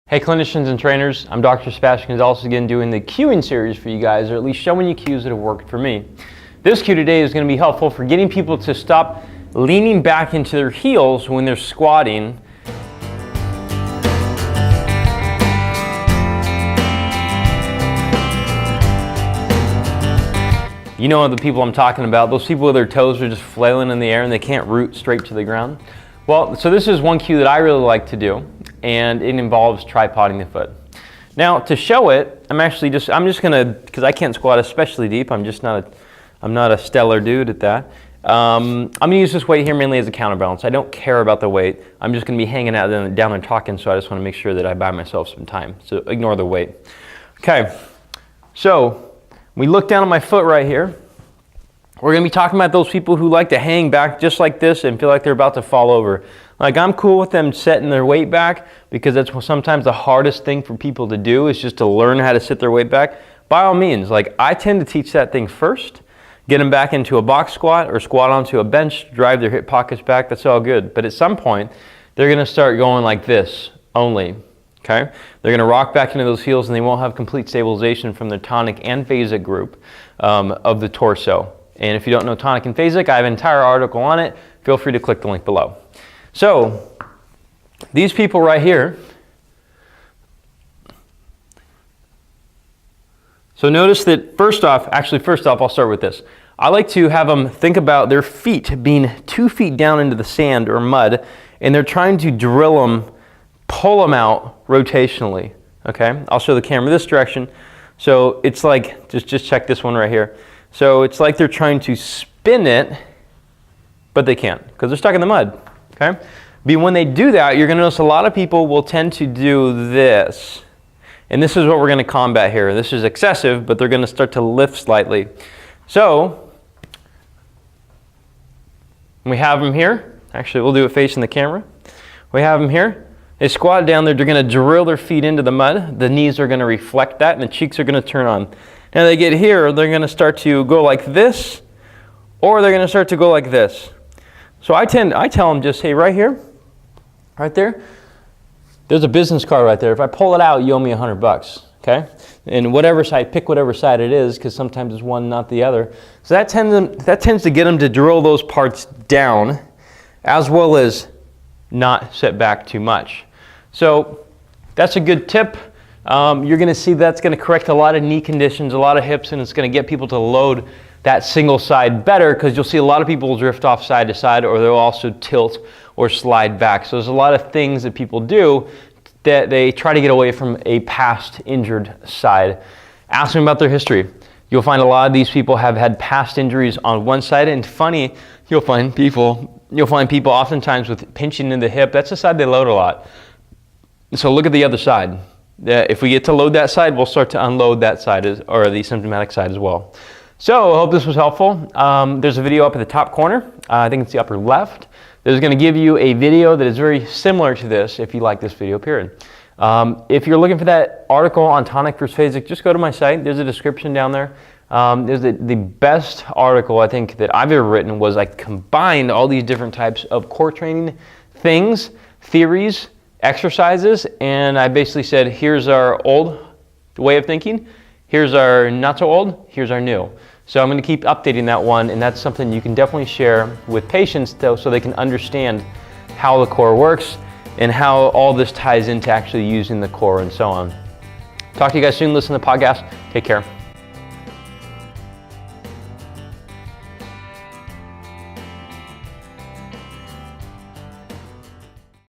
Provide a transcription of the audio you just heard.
Hey clinicians and trainers, I'm Dr. Sebastian Gonzalez again doing the cueing series for you guys, or at least showing you cues that have worked for me. This cue today is going to be helpful for getting people to stop leaning back into their heels when they're squatting. You know the people I'm talking about, those people with their toes are just flailing in the air and they can't root straight to the ground. Well, so this is one cue that I really like to do, and it involves tripoding the foot. Now, to show it, I'm just gonna, because I can't squat especially deep, I'm not a stellar dude at that. I'm gonna use this weight here mainly as a counterbalance. I don't care about the weight. I'm just gonna be hanging out down there talking, so I just wanna make sure that I buy myself some time. So ignore the weight. Okay, so we look down at my foot right here. We're going to be talking about those people who like to hang back just like this and feel like they're about to fall over. Like, I'm cool with them setting their weight back because that's sometimes the hardest thing for people to do is just to learn how to sit their weight back. By all means, like, I tend to teach that thing first, get them back into a box squat or squat onto a bench, drive their hip pockets back, that's all good. But at some point, they're going to start going like this only. Okay? They're going to rock back into those heels and they won't have complete stabilization from their tonic and phasic group of the torso. And if you don't know tonic and phasic, I have an entire article on it. Feel free to click the link below. So, these people right here. So notice that first off, I'll start with this. I like to have them think about their feet being 2 feet down into the sand or mud, and they're trying to drill them, pull them out rotationally. Okay, I'll show the camera this direction. So it's like, just check this one right here. So it's like they're trying to spin it, but they can't because they're stuck in the mud, okay? But when they do that, you're gonna notice a lot of people will tend to do this. And this is what we're gonna combat here. This is excessive, but they're gonna start to lift slightly. So, we have them here. Actually, we'll do it facing the camera. We have them here. They squat down there, they're gonna drill their feet into the mud. The knees are gonna reflect that and the cheeks are gonna turn on. Now they get here, they're going to start to go like this, or they're going to start to go like this. So I tell them just, hey, right here, right there, there's a business card right there. If I pull it out, you owe me $100, okay? And whatever side, pick whatever side it is, because sometimes it's one, not the other. So that tends to get them to drill those parts down, as well as not set back too much. So that's a good tip. You're going to see that's going to correct a lot of knee conditions, a lot of hips, and it's going to get people to load that single side better because you'll see a lot of people drift off side to side, or they'll also tilt or slide back. So there's a lot of things that people do that they try to get away from a past injured side. Ask them about their history. You'll find a lot of these people have had past injuries on one side, and funny, you'll find people oftentimes with pinching in the hip. That's the side they load a lot. So look at the other side. If we get to load that side, we'll start to unload that side, or the symptomatic side as well. So I hope this was helpful. There's a video up at the top corner. I think it's the upper left. There's going to give you a video that is very similar to this if you like this video, period. If you're looking for that article on tonic versus phasic, just go to my site. There's a description down there. There's the best article I think that I've ever written was I combined all these different types of core training things, theories, exercises, and I basically said, here's our old way of thinking, here's our not so old, here's our new. So I'm going to keep updating that one, and that's something you can definitely share with patients so they can understand how the core works and how all this ties into actually using the core and so on. Talk to you guys soon. Listen to the podcast. Take care.